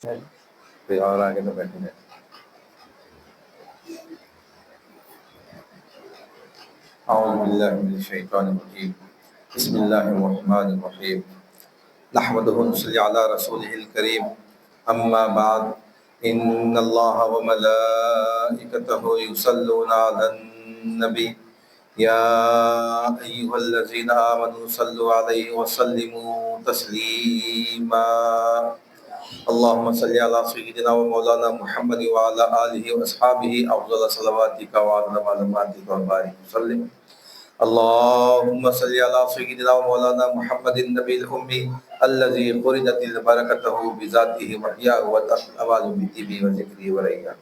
کوئی اور آگے تو بیٹھے گئے. اعوذ باللہ من الشیطان الرجیم. بسم اللہ الرحمن الرحیم. نحمدہ ونصلی علی رسولہ الکریم. اما بعد ان اللہ وملائکتہ یصلون علی النبی یا ایھا الذین آمنوا صلوا علیہ وسلموا تسلیما. اللهم صل على سيدنا ومولانا محمد وعلى آله وأصحابه أفضل صلواتك وأعظم علاماتك وبارك وسلم. اللهم صل على سيدنا ومولانا محمد النبي الأمي الذي قرنت بركته بذاته وحياه وتقبل بطيبه وذكره ورياه.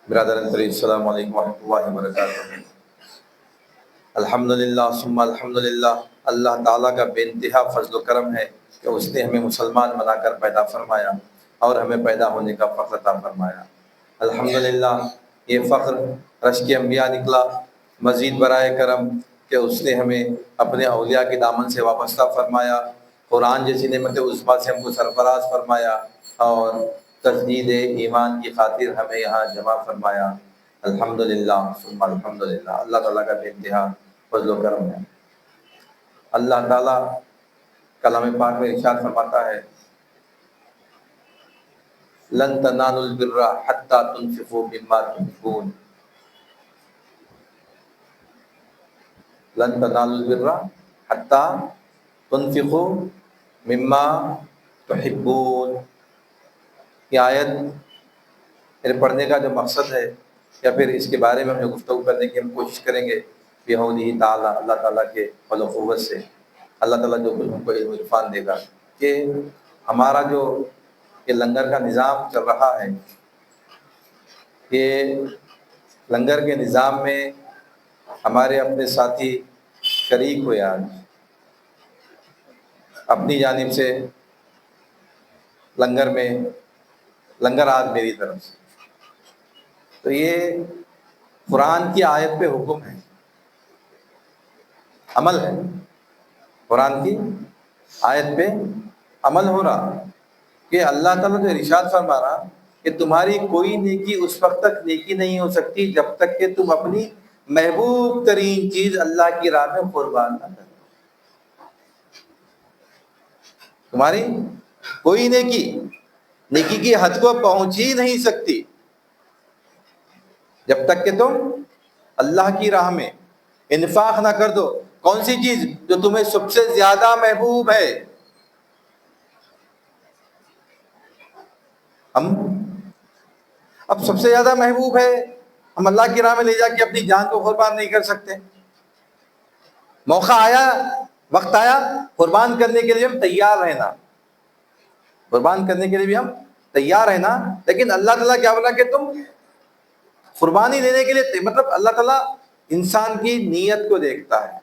برادران کریم السلام علیکم ورحمۃ اللہ وبرکاتہ. الحمدللہ ثم الحمدللہ. اللہ تعالیٰ کا بے انتہا فضل و کرم ہے کہ اس نے ہمیں مسلمان بنا کر پیدا فرمایا اور ہمیں پیدا ہونے کا فخر عطا فرمایا. الحمدللہ یہ فخر رشک انبیاء نکلا. مزید برائے کرم کہ اس نے ہمیں اپنے اولیاء کے دامن سے وابستہ فرمایا. قرآن جیسی نعمت عظمیٰ سے ہم کو سرفراز فرمایا اور تجدید ایمان کی خاطر ہمیں یہاں جمع فرمایا. الحمدللہ ثم الحمدللہ. اللہ تعالیٰ کا بے انتہا فضل و کرم ہے. اللہ تعالیٰ کلام پاک میں ارشاد فرماتا ہے لن تنالوا البر حتى تنفقوا مما تحبون. لن تنالوا البر حتى تنفقوا مما تحبون. یہ آیت میرے پڑھنے کا جو مقصد ہے یا پھر اس کے بارے میں ہمیں گفتگو کرنے کی ہم کوشش کریں گے بحولہ تعالیٰ، اللہ تعالیٰ کے فضل و قوت سے. اللہ تعالیٰ جو کچھ ہم کو علم و عرفان دے گا کہ ہمارا جو یہ لنگر کا نظام چل رہا ہے، یہ لنگر کے نظام میں ہمارے اپنے ساتھی شریک ہوئے آج اپنی جانب سے لنگر آج میری طرف سے. تو یہ قرآن کی آیت پہ حکم ہے، عمل ہے. قرآن کی آیت پہ عمل ہو رہا کہ اللہ تعالیٰ جو ارشاد فرما رہا کہ تمہاری کوئی نیکی اس وقت تک نیکی نہیں ہو سکتی جب تک کہ تم اپنی محبوب ترین چیز اللہ کی راہ میں قربان نہ کرو. تمہاری کوئی نیکی کی حد کو پہنچ ہی نہیں سکتی جب تک کہ تم اللہ کی راہ میں انفاق نہ کر دو. کون سی چیز؟ جو تمہیں سب سے زیادہ محبوب ہے. ہم اب سب سے زیادہ محبوب ہے، ہم اللہ کی راہ میں لے جا کے اپنی جان کو قربان نہیں کر سکتے. موقع آیا، وقت آیا، قربان کرنے کے لیے ہم تیار رہنا، قربان کرنے کے لیے بھی ہم تیار رہنا. لیکن اللہ تعالیٰ کیا بولا کہ تم قربانی دینے کے لیے، مطلب اللہ تعالیٰ انسان کی نیت کو دیکھتا ہے.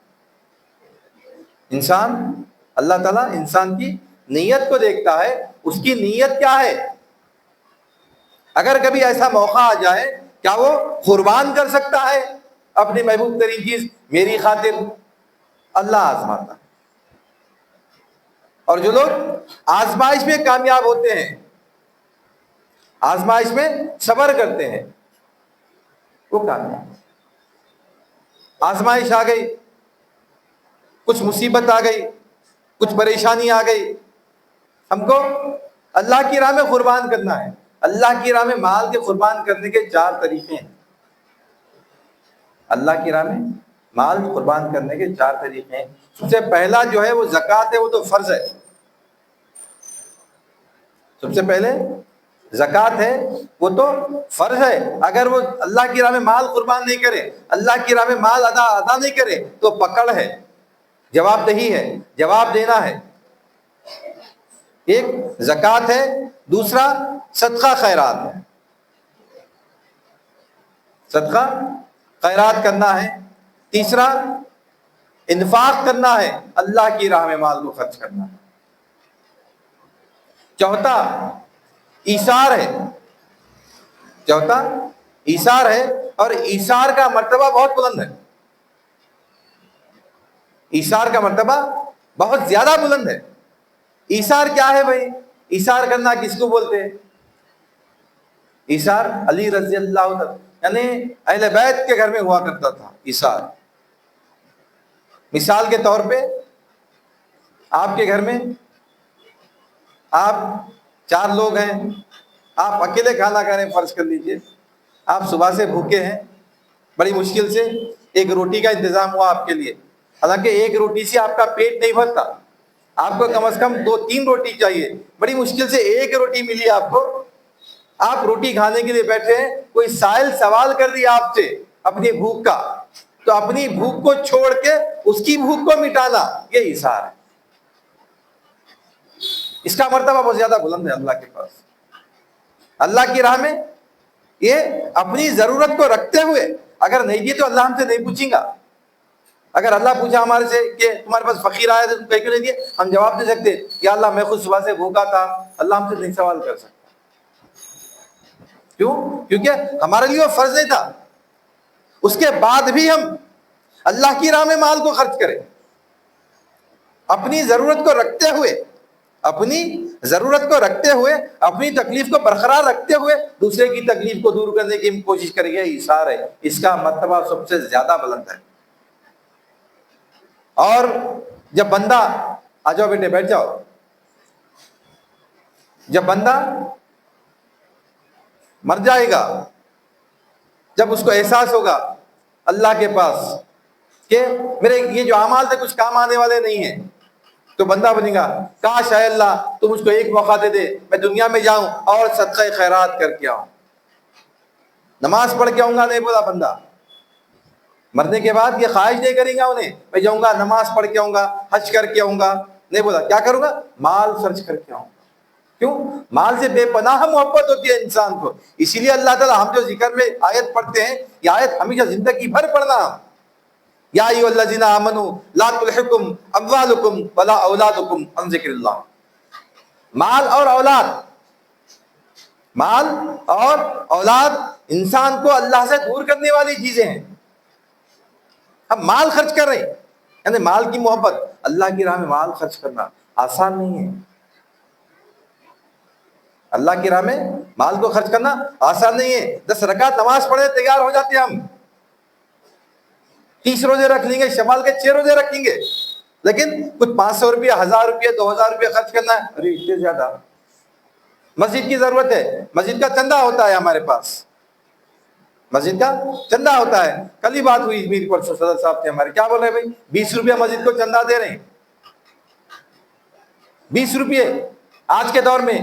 اللہ تعالیٰ انسان کی نیت کو دیکھتا ہے. اس کی نیت کیا ہے؟ اگر کبھی ایسا موقع آ جائے کیا وہ قربان کر سکتا ہے اپنی محبوب ترین چیز میری خاطر؟ اللہ آزماتا ہے. اور جو لوگ آزمائش میں کامیاب ہوتے ہیں، آزمائش میں صبر کرتے ہیں، وہ کامیاب. آزمائش آ گئی، کچھ مصیبت آ گئی، کچھ پریشانی آ گئی، ہم کو اللہ کی راہ میں قربان کرنا ہے. اللہ کی راہ میں مال کے قربان کرنے کے 4 طریقے ہیں. اللہ کی راہ میں مال قربان کرنے کے 4 طریقے ہیں. سب سے پہلا جو ہے وہ زکوٰۃ ہے، وہ تو فرض ہے. سب سے پہلے زکوٰۃ ہے، وہ تو فرض ہے. اگر وہ اللہ کی راہ میں مال قربان نہیں کرے، اللہ کی راہ میں مال ادا نہیں کرے تو پکڑ ہے، جواب دہی ہے، جواب دینا ہے. ایک زکوٰۃ ہے، دوسرا صدقہ خیرات ہے، صدقہ خیرات کرنا ہے. تیسرا انفاق کرنا ہے، اللہ کی راہ میں مال کو خرچ کرنا ہے. چوتھا ایثار ہے، چوتھا ایثار ہے. اور ایثار کا مرتبہ بہت بلند ہے، ایثار کا مرتبہ بہت زیادہ بلند ہے. ایثار کیا ہے بھائی؟ ایثار کرنا کس کو بولتے ہیں؟ ایثار علی رضی اللہ عنہ یعنی اہل بیت کے گھر میں ہوا کرتا تھا ایثار۔ مثال کے طور پہ آپ کے گھر میں آپ 4 لوگ ہیں، آپ اکیلے کھانا کھا رہے ہیں، فرض کر لیجئے آپ صبح سے بھوکے ہیں، بڑی مشکل سے ایک روٹی کا انتظام ہوا آپ کے لیے، حالانکہ ایک روٹی سے آپ کا پیٹ نہیں بھرتا، آپ کو کم از کم 2-3 روٹی چاہیے، بڑی مشکل سے ایک روٹی ملی آپ کو، آپ روٹی کھانے کے لیے بیٹھے ہیں، کوئی سائل سوال کر دیا آپ سے اپنی بھوک کا، تو اپنی بھوک کو چھوڑ کے اس کی بھوک کو مٹانا، یہ ایثار ہے۔ اس کا مرتبہ بہت زیادہ بلند ہے اللہ کے پاس۔ اللہ کی راہ میں یہ اپنی ضرورت کو رکھتے ہوئے، اگر نہیں دیے تو اللہ ہم سے نہیں پوچھیں گا۔ اگر اللہ پوچھا ہمارے سے کہ تمہارے پاس فقیر آیا تو تم کہیں کیوں نہیں دیے، ہم جواب دے سکتے یا اللہ میں خود صبح سے بھوکا تھا، اللہ ہم سے نہیں سوال کر سکتا۔ کیوں؟ کیونکہ ہمارے لیے وہ فرض نہیں تھا، اس کے بعد بھی ہم اللہ کی راہ میں مال کو خرچ کریں، اپنی ضرورت کو رکھتے ہوئے، اپنی ضرورت کو رکھتے ہوئے، اپنی تکلیف کو برقرار رکھتے ہوئے دوسرے کی تکلیف کو دور کرنے کی کوشش کریں گے، ایثار ہے، اس کا مرتبہ سب سے زیادہ بلند ہے۔ اور جب بندہ، آ جاؤ بیٹے بیٹھ جاؤ، جب بندہ مر جائے گا، جب اس کو احساس ہوگا اللہ کے پاس کہ میرے یہ جو اعمال تھے کچھ کام آنے والے نہیں ہیں، تو بندہ بنے گا کاش اے اللہ تو مجھ کو ایک موقع دے دے، میں دنیا میں جاؤں اور صدقہ خیرات کر کے آؤں، نماز پڑھ کے آؤں گا، نہیں بولا بندہ، مرنے کے بعد یہ خواہش نہیں کریں گا انہیں میں جاؤں گا نماز پڑھ کے آؤں گا، حج کر کے آؤں گا، نہیں بولا کیا کروں گا، مال خرچ کر کے آؤں گا۔ کیوں؟ مال سے بے پناہ محبت ہوتی ہے انسان کو، اسی لیے اللہ تعالیٰ ہم جو ذکر میں آیت پڑھتے ہیں، یہ آیت ہمیشہ زندگی بھر پڑھنا، یا ایھا الذین آمنوا لا تلھکم اموالکم ولا اولادکم عن ذکر اللہ۔ مال اور اولاد، مال اور اولاد انسان کو اللہ سے دور کرنے والی چیزیں ہیں۔ ہم مال خرچ کر رہے ہیں، یعنی مال کی محبت، اللہ کی راہ میں مال خرچ کرنا آسان نہیں ہے، اللہ کی راہ میں مال کو خرچ کرنا آسان نہیں ہے۔ 10 رکعت نماز پڑھے تیار ہو جاتے ہیں ہم، 30 روزے رکھ لیں گے، شوال کے 6 روزے رکھیں گے، لیکن کچھ 500 روپیہ، 1000 روپیہ، 2000 روپیہ خرچ کرنا ہے، ارے اتنے زیادہ، مسجد کی ضرورت ہے، مسجد کا چندہ ہوتا ہے ہمارے پاس، مسجد کا چندہ ہوتا ہے۔ کل ہی بات ہوئی میری پرسوں، صدر صاحب تھے ہمارے، کیا بول رہے ہیں بھائی 20 روپیہ مسجد کو چندہ دے رہے ہیں، 20 روپیے آج کے دور میں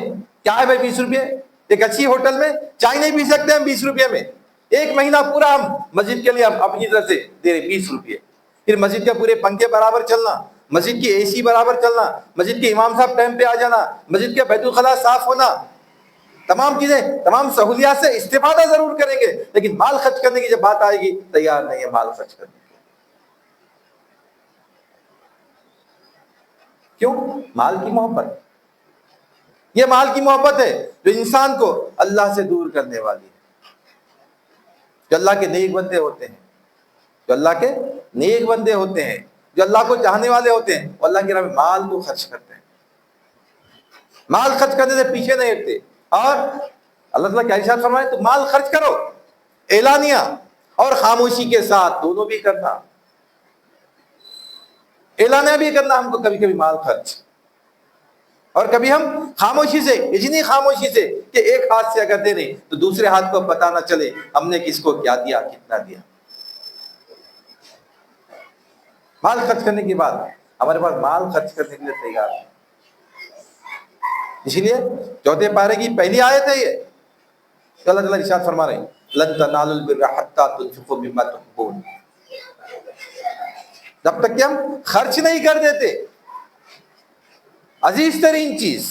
کیا ہے بھائی 20 روپیے؟ ایک اچھی ہوٹل میں چائے نہیں پی سکتے ہم 20 روپیے میں، 1 مہینہ پورا ہم مسجد کے لیے ہم اپنی طرف سے دے رہے 20 روپیے، پھر مسجد کے پورے پنکھے برابر چلنا، مسجد کی AC برابر چلنا، مسجد کے امام صاحب ٹائم پہ آ جانا، مسجد کے بیت الخلاء صاف ہونا، تمام چیزیں، تمام سہولیات سے استفادہ ضرور کریں گے، لیکن مال خرچ کرنے کی جب بات آئے گی تیار نہیں ہے مال خرچ کرنے کی۔ کیوں؟ مال کی محبت، یہ مال کی محبت ہے جو انسان کو اللہ سے دور کرنے والی ہے۔ جو اللہ کے نیک بندے ہوتے ہیں، جو اللہ کے نیک بندے ہوتے ہیں، جو اللہ کو چاہنے والے ہوتے ہیں، وہ اللہ کی راہ میں مال کو خرچ کرتے ہیں، مال خرچ کرنے سے پیچھے نہیں ہٹتے۔ اور اللہ تعالیٰ کیا ارشاد فرمائے، تو مال خرچ کرو، اعلانیہ اور خاموشی کے ساتھ، دونوں بھی کرنا، اعلانیہ بھی کرنا ہم کو کبھی کبھی مال خرچ، اور کبھی ہم خاموشی سے، اتنی خاموشی سے کہ ایک ہاتھ سے اگر دے رہے تو دوسرے ہاتھ کو پتہ نہ چلے ہم نے کس کو کیا دیا، کتنا دیا۔ مال خرچ کرنے کے بعد ہمارے پاس مال خرچ کرنے کے لیے تیار ہے، اسی لیے 4 پارے کی پہلی آیت ہے یہ، تو اللہ تعالیٰ ارشاد فرما رہے ہیں لن تنالوا البر حتى تنفقوا مما تحبون، جب تک کہ ہم خرچ نہیں کر دیتے عزیز ترین چیز،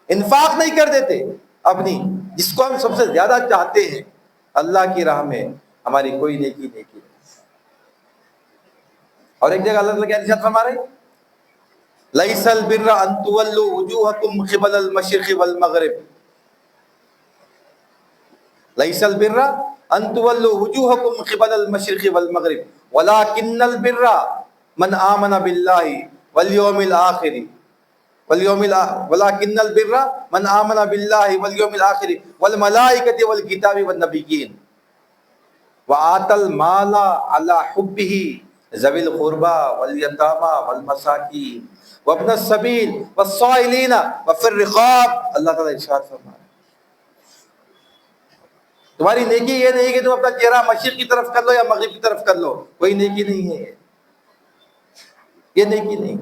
انفاق نہیں کر دیتے اپنی، جس کو ہم سب سے زیادہ چاہتے ہیں، اللہ کی راہ میں ہماری کوئی نیکی نہیں کی۔ اور ایک جگہ اللہ تعالیٰ کیا ارشاد فرما رہے ہیں لیس البر ان تولوا وجوہکم قبل المشرق والمغرب، لیس البر ان تولوا وجوہکم قبل المشرق والمغرب ولکن البر من آمن باللہ والیوم الآخر ولکن البر من آمن باللہ والیوم الآخر والملائکۃ والکتاب والنبیین وآتى المال على حبه ذوی القربى والیتامى والمساکین وابن السبیل والسائلین وفی الرقاب. اللہ تعالیٰ ارشاد فرمایا تمہاری نیکی یہ نہیں کہ تم اپنا چہرہ مشرق کی طرف کر لو یا مغرب کی طرف کر لو، کوئی نیکی نہیں ہے یہ نیکی نہیں.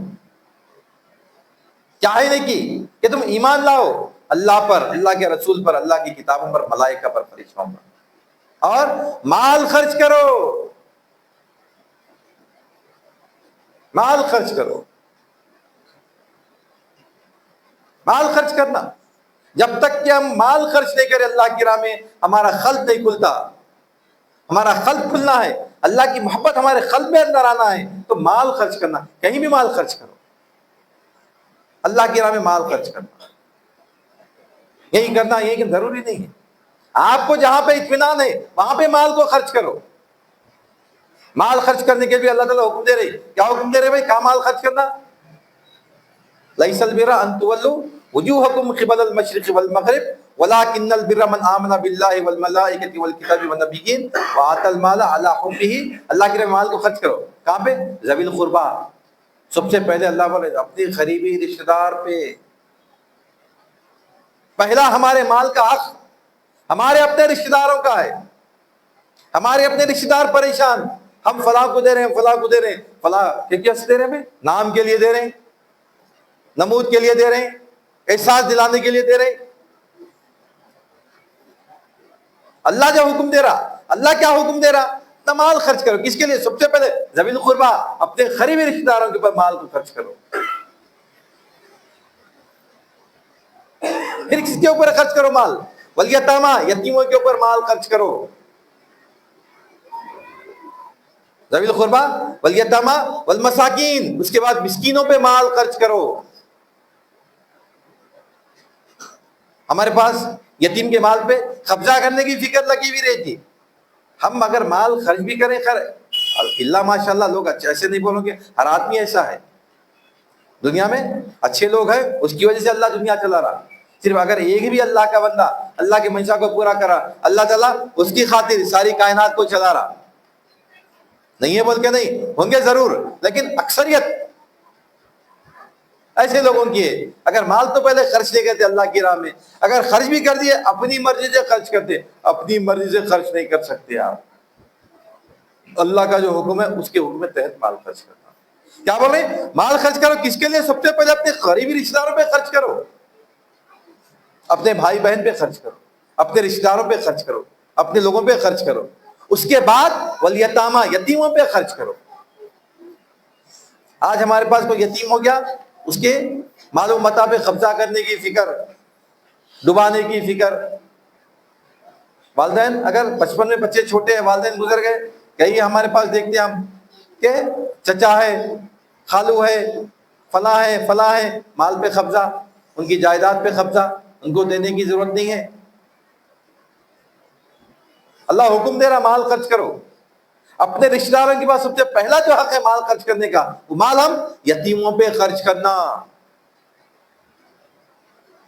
کیا ہے نیکی؟ کہ تم ایمان لاؤ اللہ پر، اللہ کے رسول پر، اللہ کی کتابوں پر، ملائکہ پر، فرشتوں پر، اور مال خرچ کرو، مال خرچ کرو. مال خرچ کرنا، جب تک کہ ہم مال خرچ نہیں کریں اللہ کی راہ میں ہمارا قلب نہیں کھلتا. ہمارا قلب کھلنا ہے، اللہ کی محبت ہمارے قلب میں اندر آنا ہے تو مال خرچ کرنا. کہیں بھی مال خرچ کرو، اللہ کی راہ میں مال خرچ کرنا. یہی کرنا یہ کہ ضروری نہیں ہے، آپ کو جہاں پہ اطمینان ہے وہاں پہ مال کو خرچ کرو. مال خرچ کرنے کے بھی اللہ تعالیٰ حکم دے رہے. کیا حکم دے رہے بھائی؟ کیا مال خرچ کرنا؟ لیس البر ان تولوا وجوہکم قبل المشرق والمغرب ولکن البر من آمن باللہ والملائکۃ والکتاب والنبیین وآتى المال على حبہ. اللہ کے مال کو خرچ کرو. کہاں پہ؟ ذوی القربیٰ. سب سے پہلے اللہ والے اپنے قریبی رشتہ دار پہ. پہلا ہمارے مال کا حق ہمارے اپنے رشتہ داروں کا ہے. ہمارے اپنے رشتہ دار پریشان، ہم فلاں کو دے رہے ہیں، فلاں کو دے رہے ہیں. فلاں کیا دے رہے ہیں؟ نام کے لیے دے رہے ہیں، نمود کے لیے دے رہے ہیں، احساس دلانے کے لیے دے رہے ہیں. اللہ جو حکم دے رہا، اللہ کیا حکم دے رہا؟ مال خرچ کرو. کس کے لیے؟ سب سے پہلے ذوی القربیٰ، اپنے قریبی رشتہ داروں کے اوپر مال کو خرچ کرو. پھر کس کے اوپر خرچ کرو مال؟ والیتامى، یتیموں کے اوپر مال خرچ کرو. ذوی القربیٰ والیتامى والمساکین، اس کے بعد مسکینوں پہ مال خرچ کرو. ہمارے پاس یتیم کے مال پہ قبضہ کرنے کی فکر لگی ہوئی رہتی. ہم اگر مال خرچ بھی کریں، اللہ ماشاء اللہ، لوگ ایسے نہیں بولو گے، ہر آدمی ایسا ہے دنیا میں. اچھے لوگ ہیں، اس کی وجہ سے اللہ دنیا چلا رہا. صرف اگر ایک بھی اللہ کا بندہ اللہ کے منشا کو پورا کرا، اللہ تعالیٰ اس کی خاطر ساری کائنات کو چلا رہا. نہیں ہے بول کے نہیں، ہوں گے ضرور، لیکن اکثریت ایسے لوگوں کی ہے. اگر مال تو پہلے خرچ نہیں کرتے اللہ کی راہ میں، اگر خرچ بھی کر دیے اپنی مرضی سے خرچ کرتے. اپنی مرضی سے خرچ نہیں کر سکتے آپ. اللہ کا جو حکم ہے اس کے حکم کے تحت مال خرچ کرنا. کیا بول رہے ہیں؟ مال خرچ کرو. کس کے لیے؟ سب سے پہلے اپنے قریبی رشتہ داروں پہ خرچ کرو، اپنے بھائی بہن پہ خرچ کرو، اپنے رشتہ داروں پہ خرچ کرو، اپنے لوگوں پہ خرچ کرو. اس کے بعد والیتامى، یتیموں پہ خرچ کرو. آج ہمارے پاس کوئی یتیم ہو گیا، اس کے مال و متاع پہ قبضہ کرنے کی فکر، ڈبانے کی فکر. والدین اگر بچپن میں بچے چھوٹے ہیں، والدین گزر گئے، کئی ہمارے پاس دیکھتے ہیں ہم کہ چچا ہے، خالو ہے، فلاں ہے، فلاں ہے، مال پہ قبضہ، ان کی جائیداد پہ قبضہ، ان کو دینے کی ضرورت نہیں ہے. اللہ حکم دے رہا مال خرچ کرو. اپنے رشتہ داروں کے پاس سب سے پہلا جو حق ہے مال خرچ کرنے کا، وہ مال ہم یتیموں پہ خرچ کرنا.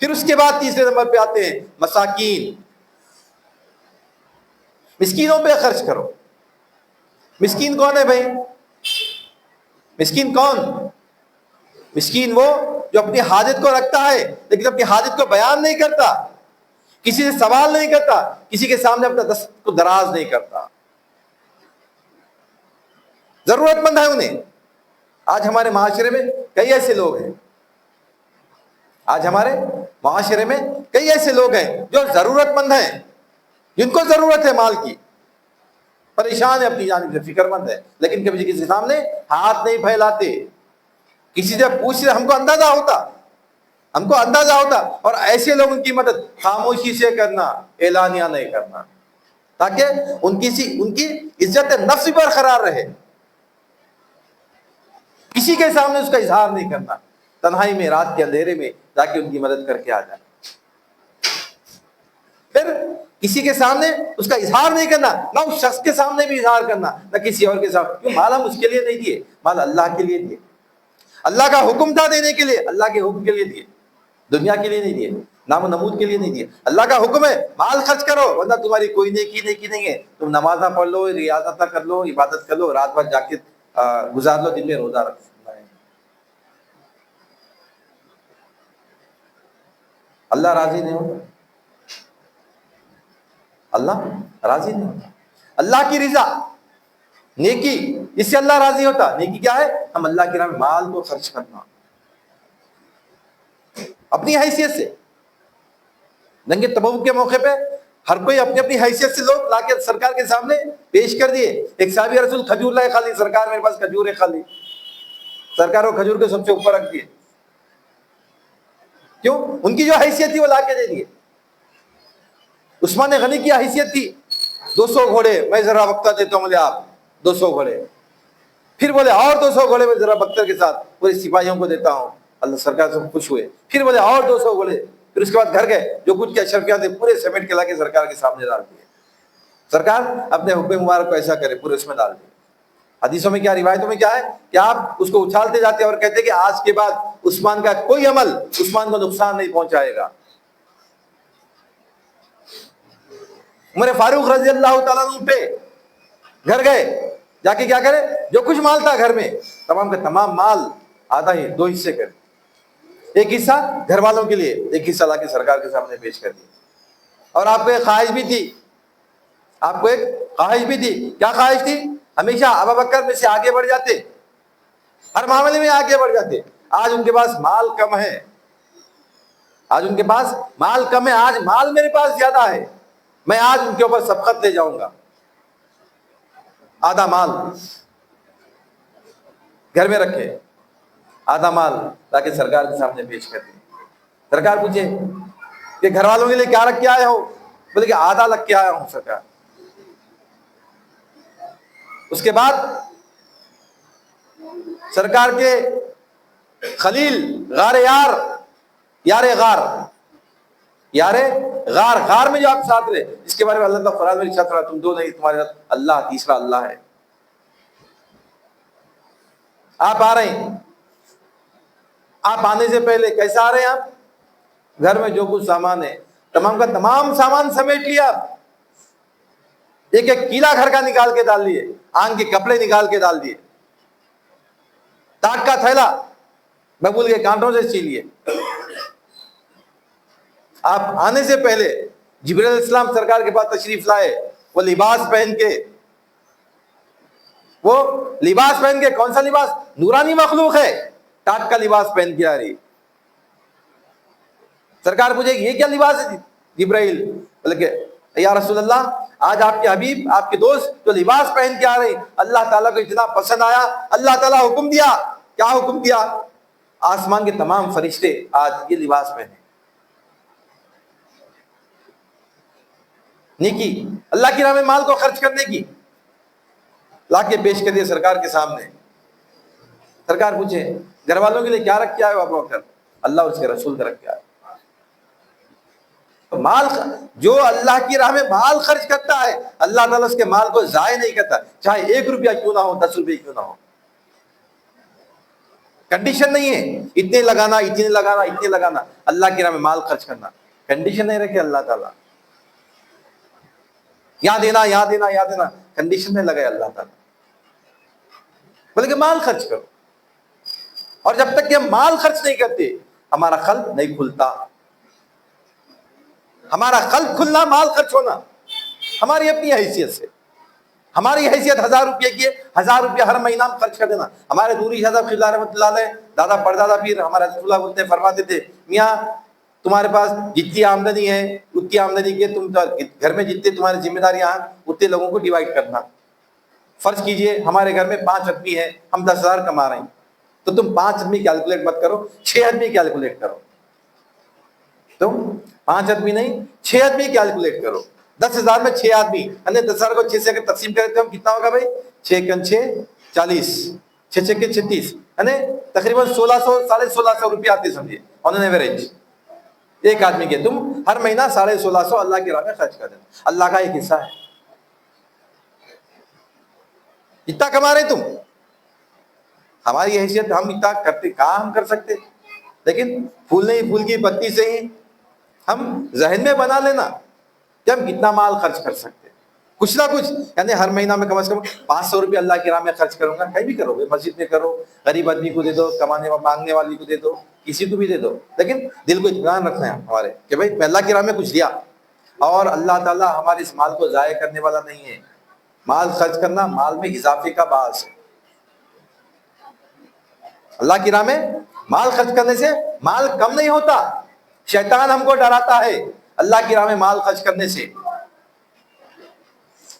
پھر اس کے بعد تیسرے نمبر پہ آتے ہیں مساکین، مسکینوں پہ خرچ کرو. مسکین کون ہے بھائی؟ مسکین کون؟ مسکین وہ جو اپنی حاجت کو رکھتا ہے لیکن اپنی حاجت کو بیان نہیں کرتا، کسی سے سوال نہیں کرتا، کسی کے سامنے اپنا دست کو دراز نہیں کرتا. ضرورت مند ہے انہیں. آج ہمارے معاشرے میں کئی ایسے لوگ ہیں، آج ہمارے معاشرے میں کئی ایسے لوگ ہیں جو ضرورت مند ہیں، جن کو ضرورت ہے مال کی، پریشان ہے، اپنی جانب سے فکر مند ہے، لیکن کبھی کسی کے سامنے ہاتھ نہیں پھیلاتے. کسی سے پوچھتے ہم کو اندازہ ہوتا. اور ایسے لوگوں کی مدد خاموشی سے کرنا، اعلانیہ نہیں کرنا، تاکہ ان کی عزت نفس برقرار رہے. کسی کے سامنے اس کا اظہار نہیں کرنا، تنہائی میں رات کے اندھیرے میں جا کے ان کی مدد کر کے آ جائے. پھر کسی کے سامنے اس کا اظہار نہیں کرنا، نہ اس شخص کے سامنے بھی اظہار کرنا، نہ کسی اور کے سامنے. کیوں؟ مال ہم اس کے لیے نہیں دیے، مال اللہ کے لیے دیے. اللہ کا حکم تھا دینے کے لیے، اللہ کے حکم کے لیے دیے، دنیا کے لیے نہیں دیے، نام و نمود کے لیے نہیں دیے۔ اللہ کا حکم ہے مال خرچ کرو، ورنہ تمہاری کوئی نیکی نہیں ہے، تم نماز نہ پڑھ لو، ریاضت نہ کر لو، عبادت کر لو، رات بھر جا کے گزار لو، دن میں روزہ رکھ۔ اللہ راضی نہیں ہوتا، اللہ راضی نہیں ہوتا۔ اللہ کی رضا، نیکی، اس سے اللہ راضی ہوتا۔ نیکی کیا ہے؟ ہم اللہ کی راہ میں مال کو خرچ کرنا، اپنی حیثیت سے۔ جنگ تبوک کے موقع پہ ہر کوئی اپنی اپنی حیثیت سے لوگ لا کے سرکار کے سامنے پیش کر دیے۔ ایک صحابی رسول کھجور لائے خالی، سرکار میرے پاس کھجور ہے خالی، سرکار وہ کھجور کے سب سے اوپر رکھ دیے۔ کیوں؟ ان کی جو حیثیت تھی وہ لا کے دے دیے۔ عثمان غنی کی حیثیت تھی 200 گھوڑے میں ذرا وقتہ دیتا ہوں، بولے آپ 200 گھوڑے، پھر بولے اور 200 گھوڑے میں ذرا بختر کے ساتھ پورے سپاہیوں کو دیتا ہوں، اللہ سرکار سے خوش ہوئے، پھر بولے اور 200 گھوڑے، پھر اس کے بعد گھر گئے، جو کچھ کے اشرفیات تھے پورے سمیٹ کے لا کے سرکار کے سامنے ڈال دیے۔ سرکار اپنے حکم مبارک کو ایسا کرے، پورے اس میں ڈال دیے۔ حدیثوں میں کیا، روایتوں میں کیا ہے کہ آپ اس کو اچھالتے جاتے اور کہتے کہ آج کے بعد عثمان کا کوئی عمل عثمان کو نقصان نہیں پہنچائے گا۔ عمر فاروق رضی اللہ تعالیٰ عنہ پہ گھر گئے، جا کے کیا کرے، جو کچھ مال تھا گھر میں تمام کا تمام مال آدھا ہی 2 حصے کرے، ایک حصہ گھر والوں کے لیے، ایک حصہ لا کے سرکار کے سامنے پیش کر دیا۔ اور آپ کو ایک خواہش بھی تھی، آپ کو ایک خواہش بھی تھی، کیا خواہش تھی؟ ہمیشہ ابوبکر میں سے آگے بڑھ جاتے، ہر معاملے میں آگے بڑھ جاتے۔ آج ان کے پاس مال کم ہے، آج ان کے پاس مال کم ہے، آج مال میرے پاس زیادہ ہے، میں آج ان کے اوپر سبقت لے جاؤں گا۔ آدھا مال گھر میں رکھے، آدھا مال تاکہ سرکار کے سامنے پیش کر دیں۔ سرکار پوچھے کہ گھر والوں کے لیے کیا رکھ کے آئے ہو؟ بولے کہ آدھا رکھ کے آیا ہوں سرکار۔ اس کے بعد سرکار کے خلیل غار یار، یار غار میں جو آپ ساتھ رہے، جس کے بارے میں اللہ تعالیٰ قرآن میں ارشاد فرمایا تم دو نہیں تمہارے ساتھ اللہ تیسرا اللہ ہے۔ آپ آ رہے ہیں، آپ آنے سے پہلے کیسا آ رہے ہیں؟ آپ گھر میں جو کچھ سامان ہے تمام کا تمام سامان سمیٹ لیا، ایک ایک کیلا گھر کا نکال کے ڈال دیے، آنگ کے کپڑے نکال کے ڈال دیے، ٹاٹ کا تھیلا ببول کے کانٹوں سے سی لیے۔ آپ آنے سے پہلے جبرائیل علیہ السلام سرکار کے پاس تشریف لائے، وہ لباس پہن کے کون سا لباس؟ نورانی مخلوق ہے، ٹاٹ کا لباس پہن کے آ رہی۔ سرکار پوچھے یہ کیا لباس ہے جبرائیل؟ بولے کہ یا رسول اللہ آج آپ کے حبیب، آپ کے دوست جو لباس پہن کے آ رہے ہیں، اللہ تعالیٰ کو اتنا پسند آیا، اللہ تعالیٰ حکم دیا۔ کیا حکم دیا؟ آسمان کے تمام فرشتے آج یہ لباس پہنے۔ نیکی، اللہ کی راہ میں مال کو خرچ کرنے کی، لا کے پیش کر دیا سرکار کے سامنے۔ سرکار پوچھے گھر والوں کے لیے کیا رکھ کے آئے ہو ابو بکر؟ اللہ اور اس کے رسول کا رکھ کے آئے۔ مال جو اللہ کی راہ میں مال خرچ کرتا ہے، اللہ تعالیٰ اس کے مال کو ضائع نہیں کرتا، چاہے 1 روپیہ کیوں نہ ہو، 10 روپے کیوں نہ ہو۔ کنڈیشن نہیں ہے اتنے لگانا، اللہ کی راہ میں مال خرچ کرنا کنڈیشن نہیں رکھے اللہ تعالیٰ۔ یہاں دینا کنڈیشن نہیں لگائے اللہ تعالیٰ، بلکہ مال خرچ کرو۔ اور جب تک کہ ہم مال خرچ نہیں کرتے ہمارا قلب نہیں کھلتا۔ ہمارا قلب کھلنا، مال خرچ ہونا ہماری اپنی حیثیت سے، ہماری حیثیت 1000 روپے کی ہے، 1000 روپیہ ہر مہینہ ہم خرچ کر دینا۔ ہمارے دوری شاہ صاحب قبلہ رحمۃ اللہ علیہ، دادا پردادا پیر ہمارے رسول اللہ بولتے فرماتے تھے، میاں تمہارے پاس جتنی آمدنی ہے اتنی آمدنی کے تم گھر میں جتنے تمہاری ذمہ داریاں ہیں اتنے لوگوں کو ڈیوائڈ کرنا۔ فرض کیجئے ہمارے گھر میں 5 آدمی ہیں، ہم 10,000 کما رہے ہیں، تو تم 5 آدمی کیلکولیٹ مت کرو، 6 آدمی کیلکولیٹ کرو۔ تم 5 آدمی نہیں 6 آدمی کیلکولیٹ کرو۔ 10,000 میں 6 آدمی، 10,000 کو 6 سے اگر تقسیم کرے تو ہم کتنا ہوگا بھائی؟ 6 × 6 40، 6 6 کے 36، تقریباً 1600 1650 روپیہ آتے سمجھے آن این ایوریج ایک آدمی کے۔ تم ہر مہینہ 1650 اللہ کی راہ میں خرچ کر دینا، اللہ کا ایک حصہ ہے۔ کتنا کما رہے تم؟ ہماری حیثیت ہم اتنا کرتے کہاں ہم کر سکتے، لیکن پھول نہیں پھول کی پتی سے ہی ہم ذہن میں بنا لینا کہ ہم کتنا مال خرچ کر سکتے، کچھ نہ کچھ، یعنی ہر مہینہ میں کم از کم 500 روپے اللہ کی راہ میں خرچ کروں گا. کہیں بھی کرو گے، مسجد میں کرو، غریب آدمی کو دے دو، کمانے مانگنے والی کو دے دو، کسی کو بھی دے دو، لیکن دل کو اطمینان رکھنا ہے ہمارے کہ بھائی میں اللہ کی راہ میں کچھ دیا. اور اللہ تعالیٰ ہمارے اس مال کو ضائع کرنے والا نہیں ہے. مال خرچ کرنا مال میں اضافے کا باعث ہے. اللہ کی راہ میں مال خرچ کرنے سے مال کم نہیں ہوتا. شیطان ہم کو ڈراتا ہے اللہ کی راہ میں مال خرچ کرنے سے.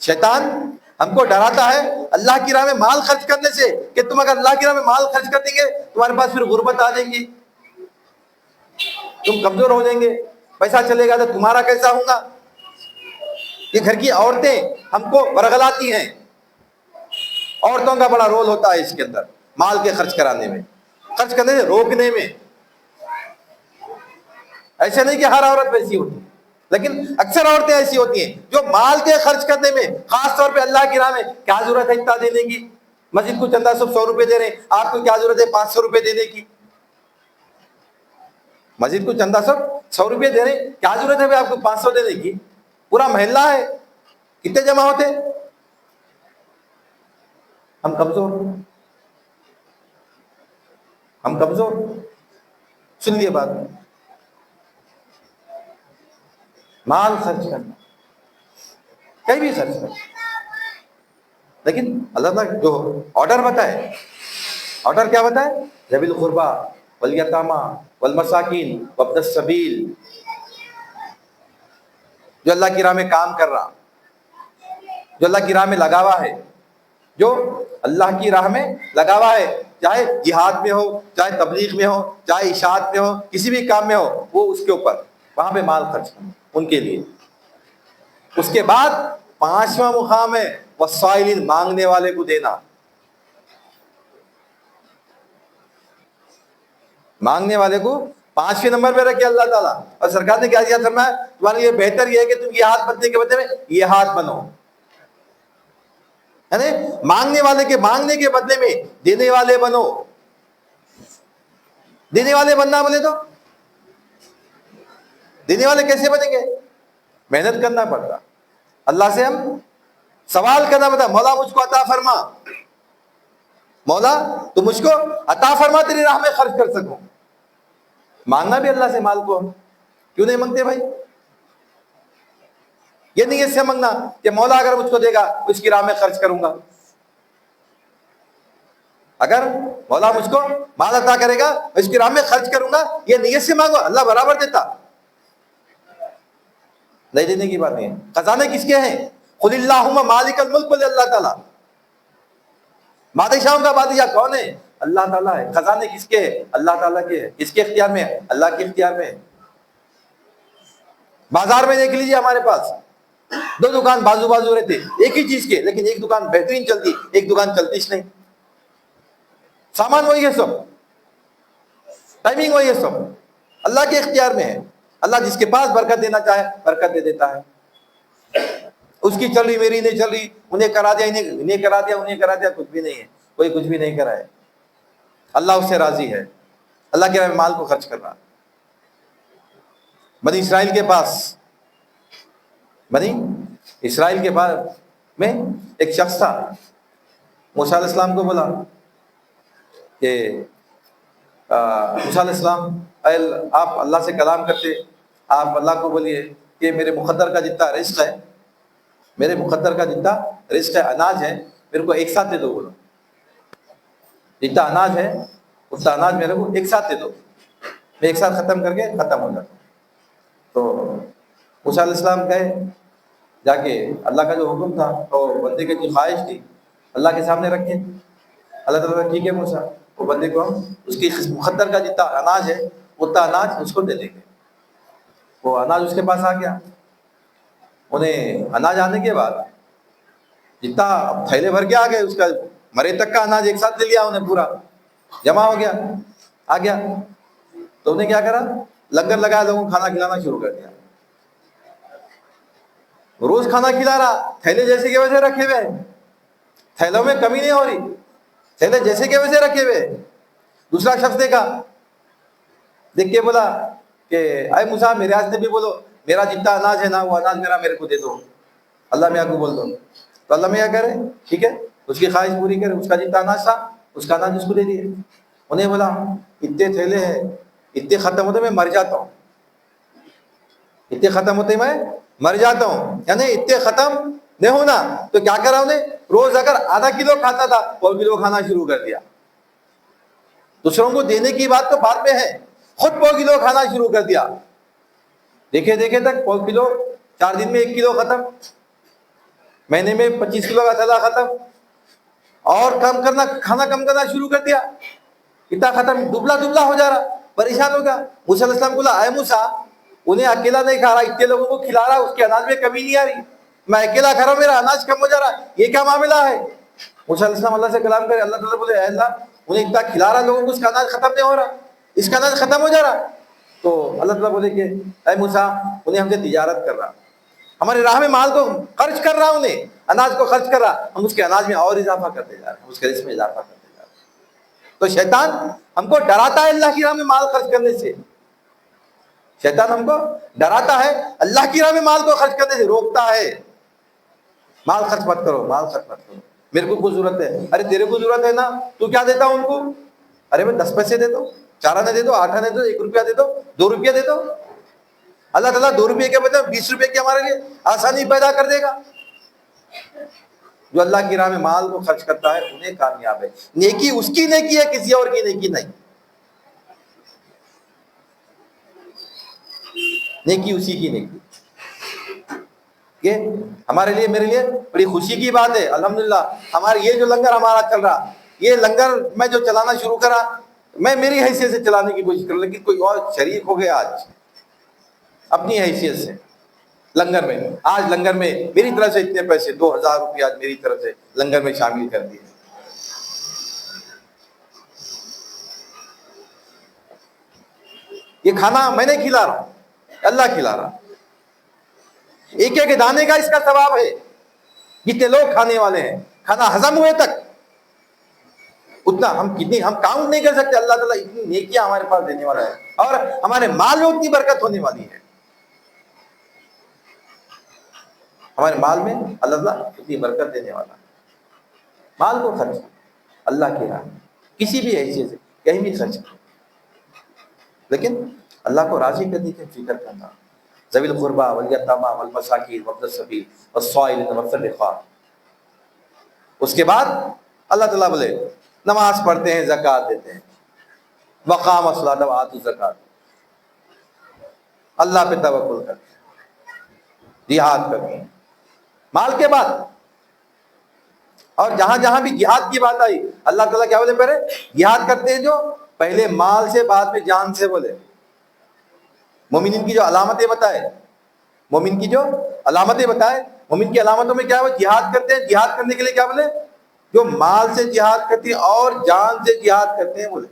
شیطان ہم کو ڈراتا ہے اللہ کی راہ میں مال خرچ کرنے سے کہ تم اگر اللہ کی راہ میں مال خرچ کر دیں گے تمہارے پاس پھر غربت آ جائیں گی، تم کمزور ہو جائیں گے، پیسہ چلے گا تو تمہارا کیسا ہوگا. یہ گھر کی عورتیں ہم کو برگلاتی ہیں. عورتوں کا بڑا رول ہوتا ہے اس کے اندر، مال کے خرچ کرانے میں، خرچ کرنے سے روکنے میں. ایسے نہیں کہ ہر عورت ویسی ہوتی ہے، لیکن اکثر عورتیں ایسی ہوتی ہیں جو مال کے خرچ کرنے میں، خاص طور پہ اللہ کی راہ میں، کیا ضرورت ہے اتنا دینے کی. مسجد کو چندہ صرف 100 روپے دے رہے ہیں، آپ کو کیا ضرورت ہے 500 روپے دینے کی. مسجد کو چندہ صرف 100 روپے دے رہے ہیں، کیا ضرورت ہے آپ کو 500 دینے کی. پورا محلہ ہے، کتنے جمع ہوتے. ہم کمزور، ہم کمزور. سن لیے بات، مال خرچ کرنا کہیں بھی خرچ کرنا، لیکن اللہ تعالیٰ جو آرڈر بتائے، آرڈر کیا بتائے؟ ذوی القربی والیتامی والمساکین وابن السبیل. جو اللہ کی راہ میں کام کر رہا، جو اللہ کی راہ میں لگا ہوا ہے، جو اللہ کی راہ میں لگا ہوا ہے، چاہے جہاد میں ہو، چاہے تبلیغ میں ہو، چاہے اشاعت میں ہو، کسی بھی کام میں ہو، وہ اس کے اوپر وہاں پہ مال خرچ کرنا ان کے لیے. اس کے بعد 5واں مقام ہے والسائلین، مانگنے والے کو دینا. مانگنے والے کو 5ویں نمبر پہ رکھے اللہ تعالیٰ. اور سرکار نے کیا فرمایا؟ تمہارے لیے بہتر یہ ہے کہ تم یہ ہاتھ بننے کے بدلے میں یہ ہاتھ بنو. یعنی مانگنے والے کے مانگنے کے بدلے میں دینے والے بنو. دینے والے بننا بولے تو دینے والے کیسے بنیں گے؟ محنت کرنا پڑتا، اللہ سے ہم سوال کرنا پڑتا، مولا مجھ کو عطا فرما، مولا تو مجھ کو عطا فرما، تیری راہ میں خرچ کر سکوں. مانگنا بھی اللہ سے مال کو ہم کیوں نہیں مانگتے بھائی؟ یہ نہیں اس سے مانگنا کہ مولا اگر مجھ کو دے گا اس کی راہ میں خرچ کروں گا. اگر مولا مجھ کو مال عطا کرے گا اس کی راہ میں خرچ کروں گا، یہ نیت سے مانگو، اللہ برابر دیتا. نہیں دینے کی بات نہیں ہے. خزانے کس کے ہیں؟ قل اللہم مالک الملک، بولے اللہ تعالیٰ. بادشاہوں کا بادشاہ کون ہے؟ اللہ تعالیٰ ہے. خزانے کس کے ہیں؟ اللہ تعالیٰ کے ہیں. کس کے اختیار میں ہے؟ اللہ کے اختیار میں ہے. بازار میں دیکھ لیجیے، ہمارے پاس 2 دکان بازو بازو رہتے ایک ہی چیز کے، لیکن ایک دکان بہترین چلتی، ایک دکان چلتی نہیں. سامان وہی ہے، سب ٹائمنگ وہی ہے، سب اللہ کے اختیار میں ہے. اللہ جس کے پاس برکت دینا چاہے برکت دے دیتا ہے. اس کی چل رہی، میری نہیں چل رہی، انہیں کرا دیا، انہیں کرا دیا، انہیں کرا دیا، کچھ بھی نہیں ہے. کوئی کچھ بھی نہیں کرا ہے. اللہ اس سے راضی ہے. اللہ کے راہ میں مال کو خرچ کر رہا. بنی اسرائیل کے پاس، بنی اسرائیل کے پاس میں ایک شخص تھا. موسیٰ علیہ السلام کو بولا کہ موسیٰ علیہ السلام، آپ اللہ سے کلام کرتے، آپ اللہ کو بولیے کہ میرے مقدر کا جتنا رزق ہے، میرے مقدر کا جتنا رزق ہے، اناج ہے، میرے کو ایک ساتھ دے دو. بولو جتنا اناج ہے اتنا اناج میرے کو ایک ساتھ دے دو، میں ایک ساتھ ختم کر کے ختم ہو جاتا. تو موسیٰ علیہ السلام گئے، جا کے اللہ کا جو حکم تھا تو بندے کی جو خواہش تھی اللہ کے سامنے رکھے. اللہ تعالیٰ ٹھیک ہے موسیٰ، وہ بندے کو ہم اس کی مقدر کا جتنا اناج ہے اتنا اناج اس کو دے دیں گے. وہ اناج اس کے پاس آ گیا. انہیں اناج آنے کے بعد جتنا تھیلے بھر کے آ گئے، اس کا مرے تک کا اناج ایک ساتھ لے لیا، انہیں پورا جمع ہو گیا، آ گیا. تو انہیں کیا کرا؟ لنگر لگایا، لوگوں کو کھانا کھلانا شروع کر دیا. روز کھانا کھلا رہا، تھیلے جیسے کے ویسے رکھے ہوئے ہیں، تھیلوں میں کمی نہیں ہو رہی. تھیلے جیسے کہ ویسے رکھے ہوئے. دوسرا شخص دیکھا, دیکھ کے بولا کہ اے موسیٰ میرے آج نبی بولو میرا جتنا اناج ہے نا وہ اناج میرے کو دے دو, اللہ میاں کو بول دو. تو اللہ میاں کرے ٹھیک ہے, اس کی خواہش پوری کرے, اس کا جتنا اناج تھا اس کا اناج اس کو دے دیے. انہیں بولا اتنے تھیلے ہیں, اتنے ختم ہوتے میں مر جاتا ہوں, اتنے ختم ہوتے میں مر جاتا ہوں. یعنی اتنے ختم نہیں ہونا تو کیا کرا انہیں, روز اگر آدھا کلو کھاتا تھا 1 کلو کھانا شروع کر دیا. دوسروں کو دینے کی بات تو بعد میں ہے, خود 1 کلو کھانا شروع کر دیا. دیکھے دیکھے تک 1 کلو 4 دن میں 1 کلو ختم, مہینے میں 25 کلو کا تھیلا ختم, اور کم کرنا کھانا کم کرنا شروع کر دیا, اتنا ختم, دبلا دبلا ہو جا رہا, پریشان ہو گیا. موسیٰ علیہ السلام کو بولا اے موسیٰ انہیں اکیلا نہیں کھا رہا, اتنے لوگوں کو کھلا رہا, اس کے اناج میں کمی نہیں آ رہی, میں اکیلا کھا رہا ہوں میرا اناج کم ہو جا رہا, یہ کیا معاملہ ہے. موسیٰ علیہ السلام اللہ سے کلام کرے, اللہ تعالیٰ بولے اے اللہ انہیں اتنا کھلا رہا لوگوں کو, اس کا اناج ختم نہیں ہو رہا, اس کا اناج ختم ہو جا رہا. تو اللہ تعالیٰ بولے کہ اے موسیٰ انہیں ہم سے تجارت کر رہا, ہماری راہ میں مال کو خرچ کر رہا, انہیں اناج کو خرچ کر رہا, ہم اس کے اناج میں اور اضافہ کرتے جا رہے ہیں, اس کے رزق میں اضافہ کرتے جا رہے ہیں. تو شیطان ہم کو ڈراتا ہے اللہ کی راہ میں مال خرچ کرنے سے, شیطان ہم کو ڈراتا ہے اللہ کی راہ میں مال کو خرچ کرنے سے, روکتا ہے مال خرچ مت کرو, مال خرچ مت کرو, میرے کو کچھ ضرورت ہے. ارے تیرے کو ضرورت ہے نا, تو کیا دیتا ہوں ان کو, ارے میں 10 پیسے دے دو, 4 آنے دے دو, 8 آنے دے دو, 1 روپیہ دے دو, 2 روپیہ دے دو. اللہ تعالیٰ 2 روپے کے بدلے 20 روپے کی ہمارے لیے آسانی پیدا کر دے گا. جو اللہ کی راہ میں مال کو خرچ کرتا ہے انہیں کامیاب ہے. نیکی اس کی نیکی ہے, کسی اور کی نیکی نہیں. نیکی اسی کی نیکی. یہ ہمارے لیے میرے لیے بڑی خوشی کی بات ہے. الحمدللہ ہمارے یہ جو لنگر ہمارا چل رہا, یہ لنگر میں جو چلانا شروع کرا, میں میری حیثیت سے چلانے کی کوشش کر رہا, لیکن کوئی اور شریک ہو گیا آج اپنی حیثیت سے لنگر میں. آج لنگر میں میری طرف سے اتنے پیسے 2000 روپیہ آج میری طرف سے لنگر میں شامل کر دیے. یہ کھانا میں نہیں کھلا رہا ہوں, اللہ کھلا رہا. ایک ایک دانے کا اس کا ثواب ہے. جتنے لوگ کھانے والے ہیں, کھانا ہضم ہوئے تک اتنا ہم کاؤنٹ نہیں کر سکتے. اللہ تعالیٰ اتنی نیکیاں ہمارے پاس دینے والا ہے, اور ہمارے مال میں اتنی برکت ہونے والی ہے. ہمارے مال میں اللہ تعالیٰ اتنی برکت دینے والا ہے. مال کو خرچ اللہ کی راہ کسی بھی حیثیت سے کہیں بھی خرچ کرو, لیکن اللہ کو راضی کرنے کی فکر کرنا. ذوی القربى والیتامى والمساکین وابن السبیل والصائلین وفی الرقاب. اس کے بعد اللہ تعالیٰ بولے نماز پڑھتے ہیں, زکوٰۃ دیتے ہیں, وقام الصلاۃ وآتوا الزکوٰۃ, اللہ پہ توکل کرتے ہیں, جہاد کرتے ہیں مال کے بعد. اور جہاں جہاں بھی جہاد کی بات آئی اللہ تعالیٰ کیا بولے, پہلے جہاد کرتے ہیں جو پہلے مال سے بعد میں جان سے بولے. مومنین کی جو علامتیں بتائے, مومن کی جو علامتیں بتائے, مومن کی علامتوں میں کیا ہے, وہ جہاد کرتے ہیں. جہاد کرنے کے لیے کیا بولے, جو مال سے جہاد کرتے ہیں اور جان سے جہاد کرتے ہیں بولے.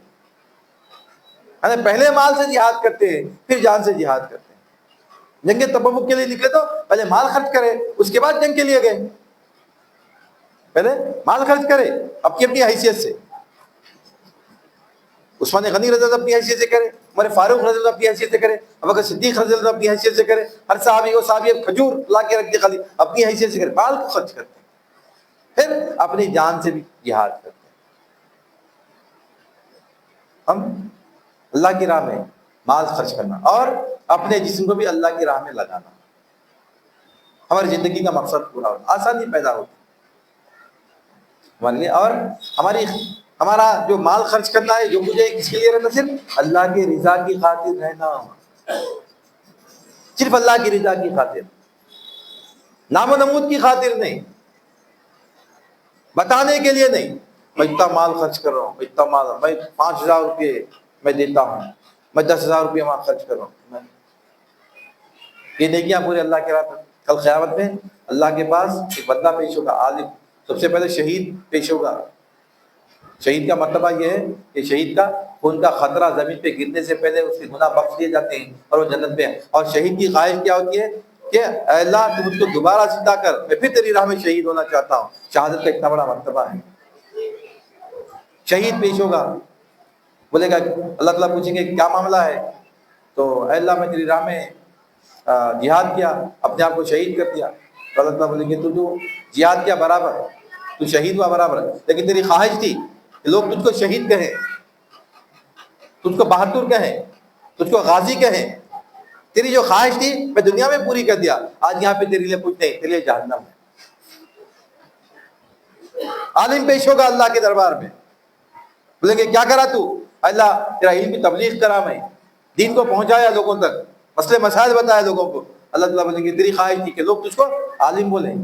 یعنی پہلے مال سے جہاد کرتے ہیں پھر جان سے جہاد کرتے ہیں. جنگ تبوک کے لیے نکلے تو پہلے مال خرچ کرے, اس کے بعد جنگ کے لیے گئے. پہلے مال خرچ کرے اپنی اپنی حیثیت سے. عثمان غنی رضی اللہ اپنی حیثیت سے کرے, عمر فاروق رضی اللہ اپنی حیثیت سے کرے, ابوبکر صدیق رضی اللہ اپنی حیثیت سے کرے, ہر صحابی کو صحابی کھجور لا کے رکھ دے خالی اپنی حیثیت سے کرے. مال کو خرچ کرتے ہیں, پھر اپنی جان سے بھی جہاد کرتے ہیں. ہم اللہ کی راہ میں مال خرچ کرنا اور اپنے جسم کو بھی اللہ کی راہ میں لگانا, ہماری زندگی کا مقصد پورا ہونا, آسانی پیدا ہوتی ہمارے لیے. اور ہمارا جو مال خرچ کرنا ہے جو مجھے کس کے لیے رہنا, صرف اللہ کی رضا کی خاطر رہنا, صرف اللہ کی رضا کی خاطر, نام و نمود کی خاطر نہیں, بتانے کے لیے نہیں. میں اتنا مال خرچ کر رہا ہوں, اتنا مال, میں 5000 روپے میں دیتا ہوں, میں 10,000 روپے وہاں خرچ کر رہا ہوں. یہ نیکیاں پورے اللہ کے راہ پر. کل قیامت میں اللہ کے پاس ایک بندہ پیش ہوگا, عالم, سب سے پہلے شہید پیش ہوگا. شہید کا مرتبہ یہ ہے کہ شہید کا خون کا خطرہ زمین پہ گرنے سے پہلے اس کے گناہ بخش دیے جاتے ہیں اور وہ جنت میں ہے. اور شہید کی خواہش کیا ہوتی ہے کہ اے اللہ تو مجھ کو دوبارہ زندہ کر, میں پھر تیری راہ میں شہید ہونا چاہتا ہوں. شہادت کا اتنا بڑا مرتبہ ہے. شہید پیش ہوگا، بولے گا اللہ تعالیٰ پوچھیں گے کیا معاملہ ہے، تو اے اللہ میں تیری راہ میں جہاد کیا، اپنے آپ کو شہید کر دیا، تو اللہ تعالیٰ بولیں گے تو جہاد کیا برابر ہے، تو شہید ہوا برابر ہے، لیکن تیری خواہش تھی کہ لوگ تجھ کو شہید کہیں، تجھ کو بہادر کہیں، تجھ کو غازی کہیں، تیری جو خواہش تھی میں دنیا میں پوری کر دیا، آج یہاں پہ تیرے لیے کچھ نہیں، تیرے لیے جہنم ہے۔ عالم پیش ہوگا اللہ کے دربار میں، بولیں گے کیا کرا تو، اللہ تیرا علم کی تبلیغ کرا، میں دین کو پہنچایا لوگوں تک، مسئلے مسائل بتایا لوگوں کو، اللہ تعالیٰ بولیں گے تیری خواہش تھی کہ لوگ تجھ کو عالم بولیں،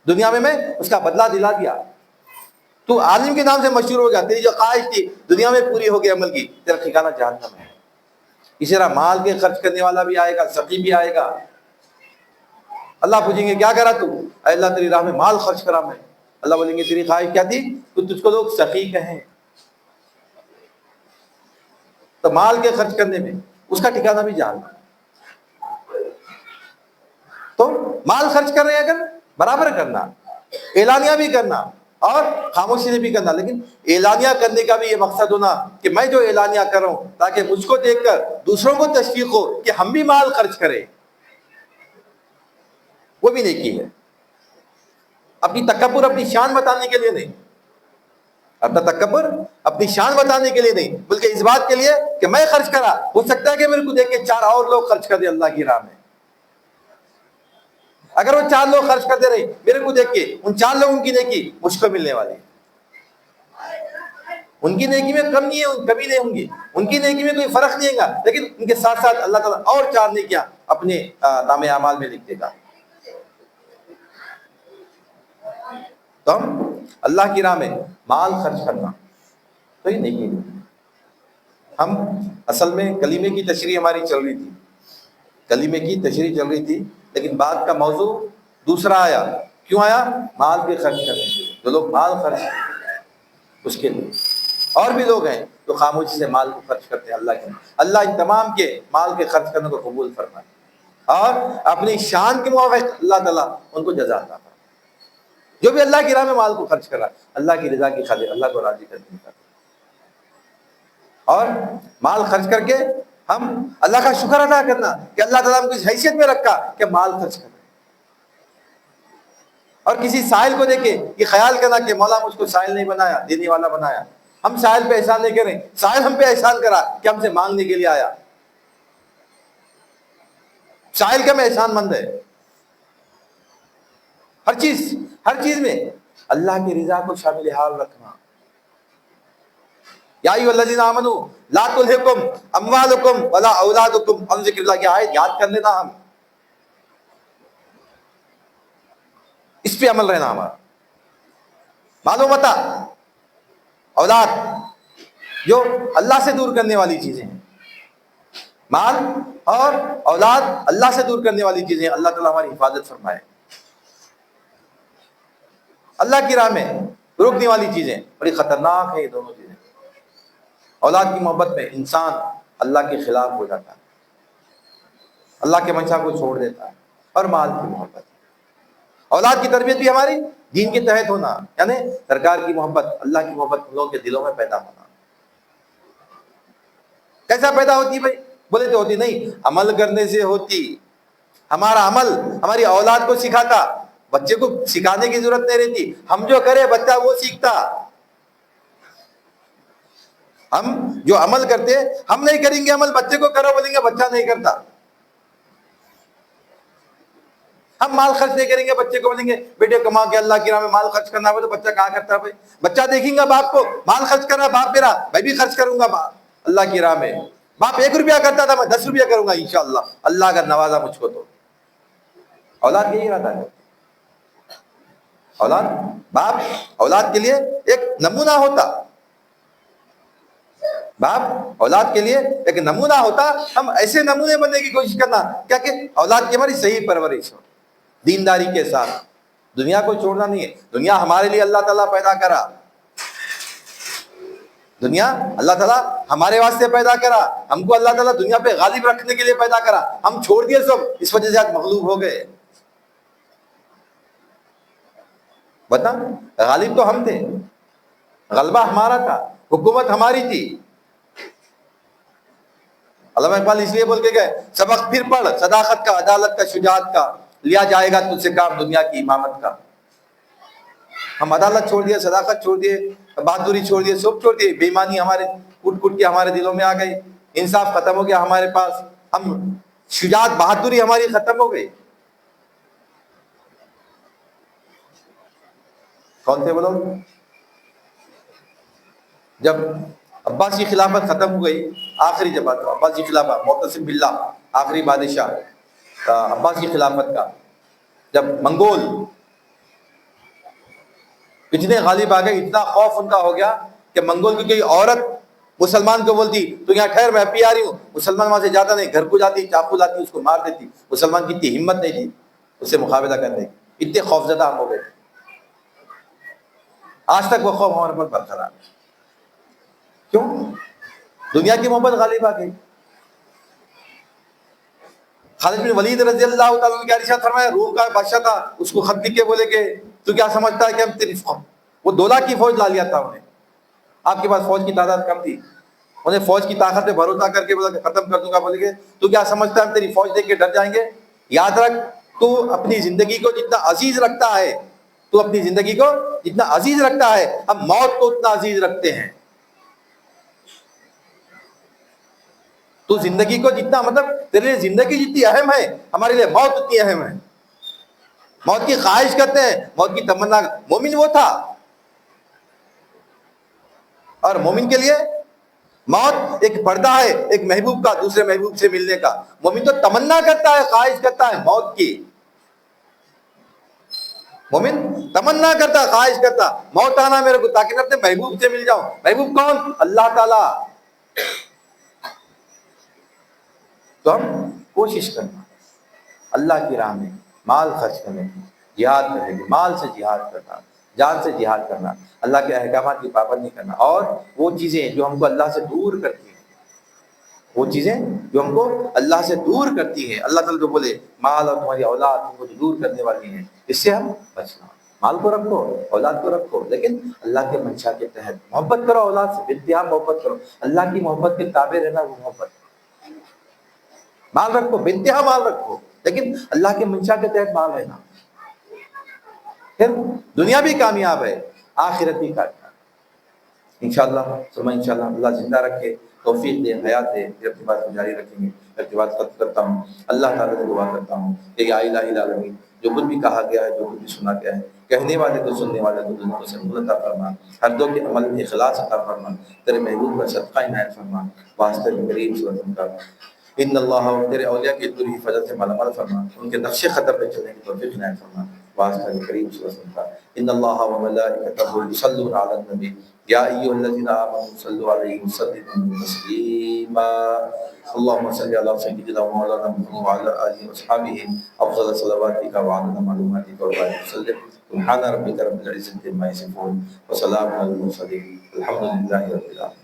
دنیا میں اس کا بدلہ دلا دیا، تو عالم کے نام سے مشہور ہو گیا، تیری جو خواہش تھی دنیا میں پوری ہو گئی عمل کی، تیرا ٹھکانہ جہنم ہے۔ اسی طرح مال کے خرچ کرنے والا بھی آئے گا، سخی بھی آئے گا، اللہ پوچھیں گے کیا کرا تو، اے اللہ تیری راہ میں مال خرچ کرا میں، اللہ بولیں گے تیری خواہش کیا تھی، تو تجھ کو لوگ سخی کہیں، تو مال کے خرچ کرنے میں اس کا ٹھکانہ بھی جہنم۔ تو مال خرچ کر رہے ہیں اگر برابر کرنا، اعلانیہ بھی کرنا اور خاموشی سے بھی کرنا، لیکن اعلانیہ کرنے کا بھی یہ مقصد ہونا کہ میں جو اعلانیہ کر رہا ہوں تاکہ مجھ کو دیکھ کر دوسروں کو تشویق ہو کہ ہم بھی مال خرچ کریں، وہ بھی نیکی ہے۔ اپنی تکبر اپنی شان بتانے کے لیے نہیں، اپنا تکبر اپنی شان بتانے کے لیے نہیں، بلکہ اس بات کے لیے کہ میں خرچ کرا، ہو سکتا ہے کہ میرے کو دیکھ کے 4 اور لوگ خرچ کر دیں اللہ کی راہ میں، اگر وہ 4 لوگ خرچ کرتے رہے میرے کو دیکھ کے، ان 4 لوگوں کی نیکی مجھ کو ملنے والی ہے، ان کی نیکی میں کم نہیں ہے، کمی نہیں ہوں گی، ان کی نیکی میں کوئی فرق نہیں ہوگا، لیکن ان کے ساتھ ساتھ اللہ تعالیٰ اور 4 نیکیاں اپنے نام اعمال میں لکھ دے گا۔ تو ہم اللہ کی راہ میں مال خرچ کرنا تو یہ نیکی نہیں۔ ہم اصل میں کلیمے کی تشریح ہماری چل رہی تھی، کلیمے کی تشریح چل رہی تھی، لیکن بات کا موضوع دوسرا آیا، کیوں آیا؟ مال کے خرچ کرنے، جو لوگ مال خرچ کرتے اس کے لیے، اور بھی لوگ ہیں جو خاموشی سے مال کو خرچ کرتے ہیں اللہ کے، اللہ ان تمام کے مال کے خرچ کرنے کو قبول فرمائے اور اپنی شان کے موافق اللہ تعالیٰ ان کو جزا عطا فرمائے۔ جو بھی اللہ کی راہ میں مال کو خرچ کر رہا ہے اللہ کی رضا کی خاطر، اللہ کو راضی کرنے کا، اور مال خرچ کر کے ہم اللہ کا شکر ادا کرنا کہ اللہ تعالیٰ ہم کو اس حیثیت میں رکھا کہ مال خرچ کر رہے ہیں، اور کسی سائل کو دیکھے یہ خیال کرنا کہ مولا مجھ کو سائل نہیں بنایا، دینے والا بنایا، ہم سائل پہ احسان نہیں کریں، سائل ہم پہ احسان کرا کہ ہم سے مانگنے کے لیے آیا، سائل کا میں احسان مند ہے۔ ہر چیز میں اللہ کی رضا کو شامل حال رکھنا۔ یا ایھا الذین آمنوا لا تلھکم اموالکم ولا اولادکم عن ذکر اللہ کی آیت یاد کر لینا، ہم اس پہ عمل رہنا ہمارا۔ مال و متاع، اولاد، جو اللہ سے دور کرنے والی چیزیں ہیں، مال اور اولاد اللہ سے دور کرنے والی چیزیں، اللہ تعالیٰ ہماری حفاظت فرمائے۔ اللہ کی راہ میں روکنے والی چیزیں بڑی خطرناک ہے، یہ دونوں چیزیں۔ اولاد کی محبت میں انسان اللہ کے خلاف ہو جاتا ہے، اللہ کے منشا کو چھوڑ دیتا ہے، اور مال کی محبت، اولاد کی تربیت بھی ہماری دین کے تحت ہونا، یعنی سرکار کی محبت، اللہ کی محبت ہم لوگوں کے دلوں میں پیدا ہونا۔ کیسا پیدا ہوتی بھائی؟ بولے تو ہوتی نہیں، عمل کرنے سے ہوتی۔ ہمارا عمل ہماری اولاد کو سکھاتا، بچے کو سکھانے کی ضرورت نہیں رہتی، ہم جو کرے بچہ وہ سیکھتا۔ ہم جو عمل کرتے ہم نہیں کریں گے عمل، بچے کو کرو بولیں گے بچہ نہیں کرتا۔ ہم مال خرچ نہیں کریں گے، بچے کو بولیں گے بیٹے کما کے اللہ کی راہ میں مال خرچ کرنا ہو، تو بچہ کہاں کرتا ہے بھائی؟ بچہ دیکھیں گا باپ کو مال خرچ کر رہا، باپ میرا میں بھی خرچ کروں گا اللہ کی راہ میں، باپ 1 روپیہ کرتا تھا میں 10 روپیہ کروں گا انشاءاللہ، اللہ اگر نوازا مجھ کو تو۔ اولاد یہی رہتا ہے، اولاد، باپ اولاد کے لیے ایک نمونہ ہوتا، باپ اولاد کے لیے ایک نمونہ ہوتا۔ ہم ایسے نمونے بننے کی کوشش کرنا کیا کہ اولاد کی ہماری صحیح پرورش ہو، دینداری کے ساتھ۔ دنیا کو چھوڑنا نہیں ہے، دنیا ہمارے لیے اللہ تعالیٰ پیدا کرا، دنیا اللہ تعالیٰ ہمارے واسطے پیدا کرا، ہم کو اللہ تعالیٰ دنیا پہ غالب رکھنے کے لیے پیدا کرا، ہم چھوڑ دیے سب، اس وجہ سے آج مغلوب ہو گئے۔ بتا، غالب تو ہم تھے، غلبہ ہمارا تھا، حکومت ہماری تھی. علامہ اقبال اس لیے بول کے گئے سبق پھر پڑھ صداقت کا، عدالت کا، شجاعت کا، لیا جائے گا تجھ سے کام دنیا کی امامت کا. ہم عدالت چھوڑ دیے، صداقت چھوڑ دیے، بہادری چھوڑ دیے، سب چھوڑ دیے. بے ایمانی ہمارے کٹ کٹ کے ہمارے دلوں میں آ گئی، انصاف ختم ہو گیا ہمارے پاس، ہم شجاعت بہادری ہماری ختم ہو گئی. کون تھے وہ لوگ؟ جب عباسی خلافت ختم ہو گئی، آخری جب عباسی خلافت، معتصم باللہ آخری بادشاہ عباسی خلافت کا، جب منگول اتنے غالب آ گئے، اتنا خوف ان کا ہو گیا کہ منگول کی کوئی عورت مسلمان کو بولتی تو یہاں ٹھہر میں ابھی آ رہی ہوں، مسلمان وہاں سے جاتا نہیں، گھر کو جاتی، چاقو لاتی، اس کو مار دیتی. مسلمان کی اتنی ہمت نہیں تھی اس سے مقابلہ کرنے کی، اتنے خوفزدہ ہم ہو گئے. آج تک وہ خوف ہمارے پر برقرار ہے. کیوں؟ دنیا کی محبت غالب آ گئی. خالد بن ولید رضی اللہ تعالیٰ عنہ کے ارشاد فرمایا، روم کا بادشاہ تھا، اس کو خط لکھ کے بولے کہ تو کیا سمجھتا ہے کہ ہم تیری وہ 2 لاکھ کی فوج لا لیا تھا انہیں، آپ کے پاس فوج کی تعداد کم تھی، انہیں فوج کی طاقت پہ بھروسہ کر کے بولا کہ ختم کر دوں گا. بولے کہ تو کیا سمجھتا ہے ہم تیری فوج دیکھ کے ڈر جائیں گے؟ یاد رکھ، تو اپنی زندگی کو جتنا عزیز رکھتا ہے، تو اپنی زندگی کو جتنا عزیز رکھتا ہے، ہم موت کو اتنا عزیز رکھتے ہیں. تو زندگی کو جتنا، مطلب تیرے لیے زندگی جتنی اہم ہے، ہمارے لیے موت اتنی اہم ہے. موت کی خواہش کرتے ہیں، موت کی تمنا. مومن وہ تھا، اور مومن کے لیے موت ایک پردہ ہے، ایک محبوب کا دوسرے محبوب سے ملنے کا. مومن تو تمنا کرتا ہے، خواہش کرتا ہے موت کی. مومن تمنا کرتا، خواہش کرتا موت آنا میرے کو، تاکہ میں اپنے محبوب سے مل جاؤں. محبوب کون؟ اللہ تعالیٰ. تو ہم کوشش کرنا اللہ کی راہ میں مال خرچ کرنے کی، جہاد کرنے کی، مال سے جہاد کرنا، جان سے جہاد کرنا، اللہ کے احکامات کی پابندی کرنا. اور وہ چیزیں جو ہم کو اللہ سے دور کرتی ہیں، وہ چیزیں جو ہم کو اللہ سے دور کرتی ہیں، اللہ تعالیٰ جو بولے مال اور تمہاری اولاد تم کو دور کرنے والی ہیں، اس سے ہم بچنا. مال کو رکھو، اولاد کو رکھو، لیکن اللہ کے منشا کے تحت محبت کرو. اولاد سے انتہا محبت کرو، اللہ کی محبت کے تابع رہنا وہ محبت. مال رکھو، بنتہا مال رکھو، لیکن اللہ کے منشا کے تحت مال رہنا. پھر دنیا بھی کامیاب ہے، آخرت بھی کامیاب. انشاءاللہ ثم انشاءاللہ اللہ زندہ رکھے، توفیق دے، حیات دے، پھر اپنی بات کو جاری رکھیں گے. اپنی بات ختم کرتا ہوں. اللہ تعالیٰ سے دعا کرتا ہوں کہ یا الہ العالمین، جو کچھ بھی کہا گیا ہے، جو کچھ بھی سنا گیا ہے، کہنے والے کو سننے والے کو دونوں سے مدد عطا فرما، ہر دو کے عمل میں اخلاص عطا فرما، تیرے محبوب کا صدقہ عنایت فرما، واسطے کریم صلی اللہ علیہ وسلم کا. ان اللہ، تیرے اولیاء کی پوری حفاظت سے مالا مال فرما، ان کے نقش قدم پہ چلنے کی توفیق عنایت فرما، واسطہ کریم صلی اللہ علیہ وسلم کا. ان اللہ وملائکتہ یصلون علی النبی یا ایھا الذین آمنوا صلوا علیہ وسلموا تسلیما. اللهم صل على سيدنا ومولانا محمد وعلى اله وصحبه افضل صلواتك وعدد معلوماتك وبارك وسلم. سبحان ربك رب العزة عما يصفون وسلام على المرسلين، الحمد لله رب العالمين.